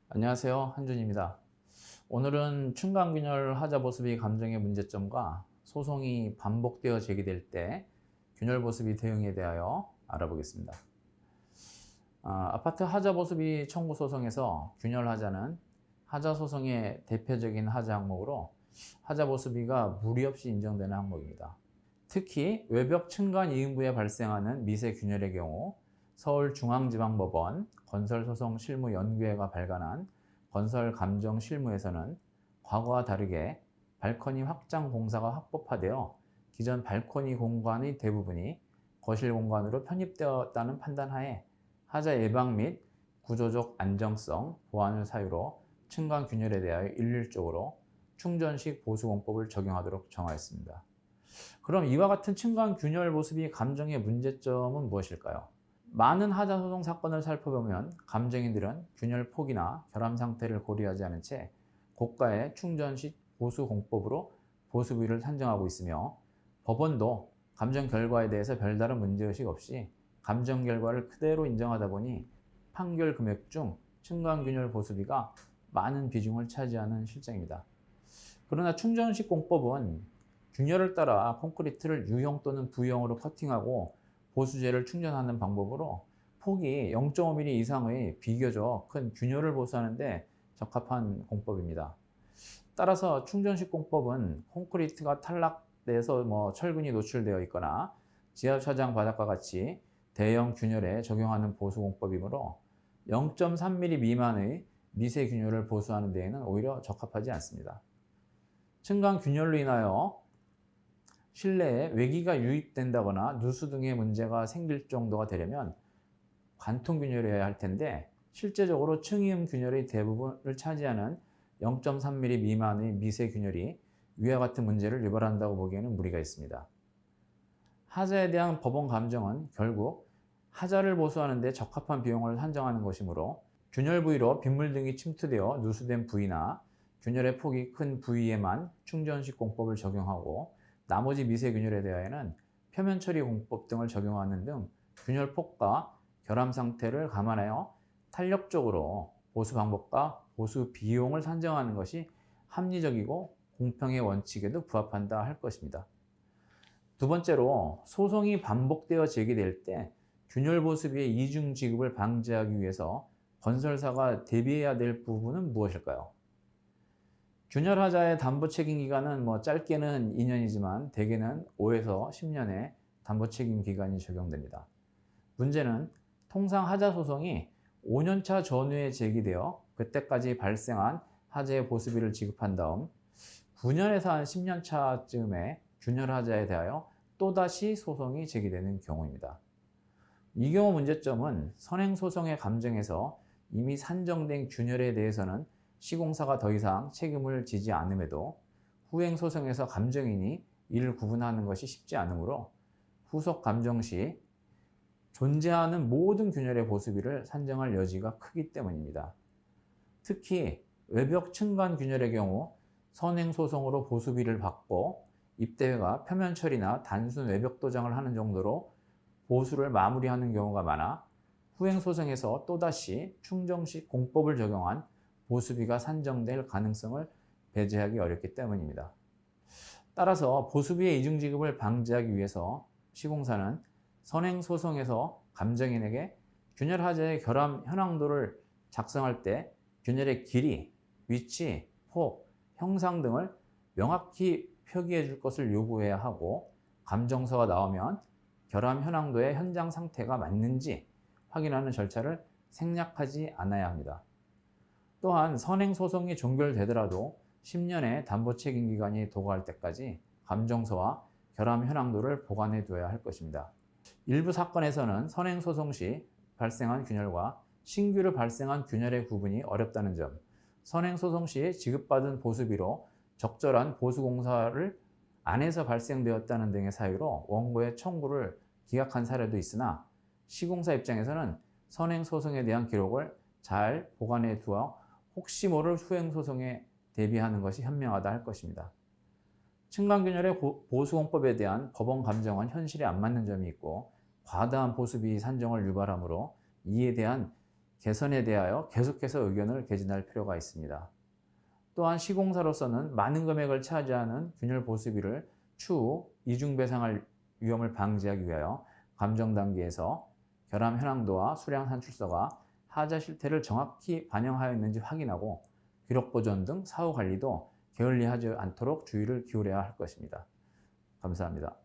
안녕하세요. 한준입니다. 오늘은 층간균열 하자보습이 감정의 문제점과 소송이 반복되어 제기될 때 균열보습이 대응에 대하여 알아보겠습니다. 아파트 하자보습이 청구 소송에서 균열하자는 하자소송의 대표적인 하자 항목으로 하자보습이가 무리 없이 인정되는 항목입니다. 특히 외벽 층간 이음부에 발생하는 미세 균열의 경우 서울중앙지방법원 건설소송실무연구회가 발간한 건설감정실무에서는 과거와 다르게 발코니 확장 공사가 확법화되어 기존 발코니 공간의 대부분이 거실 공간으로 편입되었다는 판단하에 하자 예방 및 구조적 안정성 보완을 사유로 층간 균열에 대하여 일률적으로 충전식 보수공법을 적용하도록 정하였습니다. 그럼 이와 같은 층간 균열 보습이 감정의 문제점은 무엇일까요? 많은 하자 소송 사건을 살펴보면 감정인들은 균열 폭이나 결함 상태를 고려하지 않은 채 고가의 충전식 보수 공법으로 보수비를 산정하고 있으며 법원도 감정 결과에 대해서 별다른 문제의식 없이 감정 결과를 그대로 인정하다 보니 판결 금액 중 층간 균열 보수비가 많은 비중을 차지하는 실정입니다. 그러나 충전식 공법은 균열을 따라 콘크리트를 U형 또는 V형으로 커팅하고 보수재를 충전하는 방법으로 폭이 0.5mm 이상의 비교적 큰 균열을 보수하는 데 적합한 공법입니다. 따라서 충전식 공법은 콘크리트가 탈락돼서 철근이 노출되어 있거나 지하주차장 바닥과 같이 대형 균열에 적용하는 보수 공법이므로 0.3mm 미만의 미세 균열을 보수하는 데에는 오히려 적합하지 않습니다. 층간 균열로 인하여 실내에 외기가 유입된다거나 누수 등의 문제가 생길 정도가 되려면 관통균열이어야 할 텐데 실제적으로 층이음 균열의 대부분을 차지하는 0.3mm 미만의 미세균열이 위와 같은 문제를 유발한다고 보기에는 무리가 있습니다. 하자에 대한 법원 감정은 결국 하자를 보수하는 데 적합한 비용을 산정하는 것이므로 균열 부위로 빗물 등이 침투되어 누수된 부위나 균열의 폭이 큰 부위에만 충전식 공법을 적용하고 나머지 미세균열에 대하여는 표면 처리 공법 등을 적용하는 등 균열 폭과 결함 상태를 감안하여 탄력적으로 보수 방법과 보수 비용을 산정하는 것이 합리적이고 공평의 원칙에도 부합한다 할 것입니다. 두 번째로 소송이 반복되어 제기될 때 균열 보수비의 이중 지급을 방지하기 위해서 건설사가 대비해야 될 부분은 무엇일까요? 균열하자의 담보 책임 기간은 짧게는 2년이지만 대개는 5에서 10년의 담보 책임 기간이 적용됩니다. 문제는 통상 하자 소송이 5년차 전후에 제기되어 그때까지 발생한 하자의 보수비를 지급한 다음 9년에서 한 10년 차쯤에 균열 하자에 대하여 또다시 소송이 제기되는 경우입니다. 이 경우 문제점은 선행 소송의 감정에서 이미 산정된 균열에 대해서는 시공사가 더 이상 책임을 지지 않음에도 후행 소송에서 감정인이 이를 구분하는 것이 쉽지 않으므로 후속 감정 시 존재하는 모든 균열의 보수비를 산정할 여지가 크기 때문입니다. 특히 외벽 층간 균열의 경우 선행 소송으로 보수비를 받고 입대회가 표면 처리나 단순 외벽 도장을 하는 정도로 보수를 마무리하는 경우가 많아 후행 소송에서 또다시 충정식 공법을 적용한 보수비가 산정될 가능성을 배제하기 어렵기 때문입니다. 따라서 보수비의 이중지급을 방지하기 위해서 시공사는 선행소송에서 감정인에게 균열 하자의 결함 현황도를 작성할 때 균열의 길이, 위치, 폭, 형상 등을 명확히 표기해 줄 것을 요구해야 하고 감정서가 나오면 결함 현황도의 현장 상태가 맞는지 확인하는 절차를 생략하지 않아야 합니다. 또한 선행소송이 종결되더라도 10년의 담보책임기간이 도과할 때까지 감정서와 결함 현황도를 보관해 두어야 할 것입니다. 일부 사건에서는 선행소송 시 발생한 균열과 신규로 발생한 균열의 구분이 어렵다는 점, 선행소송 시 지급받은 보수비로 적절한 보수공사를 안 해서 발생되었다는 등의 사유로 원고의 청구를 기각한 사례도 있으나 시공사 입장에서는 선행소송에 대한 기록을 잘 보관해 두어 혹시 모를 후행소송에 대비하는 것이 현명하다 할 것입니다. 층간균열의 보수공법에 대한 법원 감정은 현실에 안 맞는 점이 있고 과다한 보수비 산정을 유발하므로 이에 대한 개선에 대하여 계속해서 의견을 개진할 필요가 있습니다. 또한 시공사로서는 많은 금액을 차지하는 균열 보수비를 추후 이중배상할 위험을 방지하기 위하여 감정 단계에서 결함 현황도와 수량 산출서가 하자 실태를 정확히 반영하였는지 확인하고 기록 보존 등 사후 관리도 게을리하지 않도록 주의를 기울여야 할 것입니다. 감사합니다.